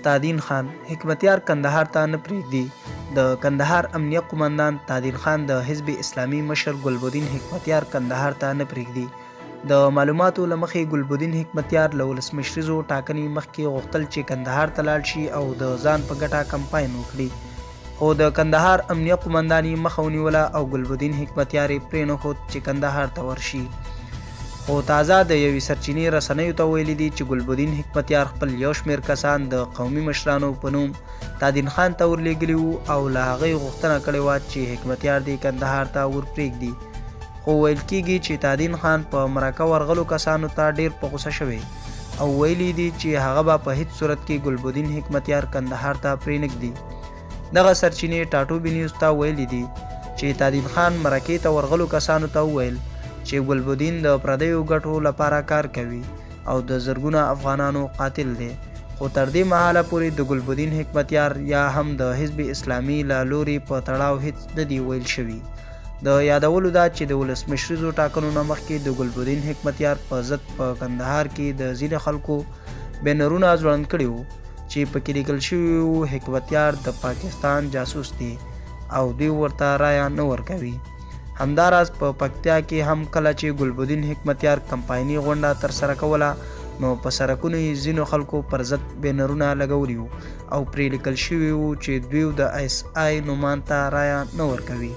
تادین خان حکمتیار کندهار ته نه پرېږدي. د کندهار امنیه قومندان تادین خان د حزب اسلامي مشر ګلبدین حکمتیار کندهار ته نه پرېږدي. د معلوماتو له مخې ګلبدین حکمتیار له ولسمشریزو ټاکنې مخکې غوښتل چې کندهار ته لاړ شي او د ځان په ګټه کمپاین وکړي، خو د کندهار امنیه قومندان یې مخه ونیوله او ګلبدین حکمتیار یې پرېنښود چې کندهار ته ورشي. خو تازه د یوې سرچینې رسنیو ته ویلي دي چې ګلبدین حکمتیار خپل یو شمېر کسان د قومي مشرانو په نوم تادین خان ته ورلېږلي وو او له هغه یې غوښتنه کړې وه چې حکمتیار دې کندهار ته ورپرېږدي. خو ویل کېږي چې تادین خان په مرکه ورغلو کسانو ته ډېر په غوسه شوی او ویلي دي چې هغه به په هیڅ صورت کې ګلبدین حکمتیار کندهار ته پرېنږدي. دغه سرچینې ټاټوبي نیوز ته ویلي دي چې تادین خان مرکې ته ورغلو کسانو ته وویل چې ګلبدین د پردیو ګټو لپاره کار کوي او د زرګونه افغانانو قاتل دی، خو تر دې مهاله پورې د ګلبدین حکمتیار یا هم د حزب اسلامي له لوري په تړاو هیڅ نه دي ویل شوي. د یادولو ده چې د ولسمشریزو ټاکنو نه مخکې د ګلبدین حکمتیار په ضد په کندهار کې د ځینې خلکو بینرونه ځوړند کړي وو چې پکې لیکل شوي وو حکمتیار د پاکستان جاسوس دی او دوی ورته رایه نه ورکوي. همداراز په پکتیا کې هم کله چې ګلبدین حکمتیار کمپایني غونډه ترسره کوله نو په سړکونو یې ځینو خلکو پر ضد بینرونه لګولي وو او پرې لیکل شوي وو چې دوی د ISI نومان ته رایه نه ورکوي.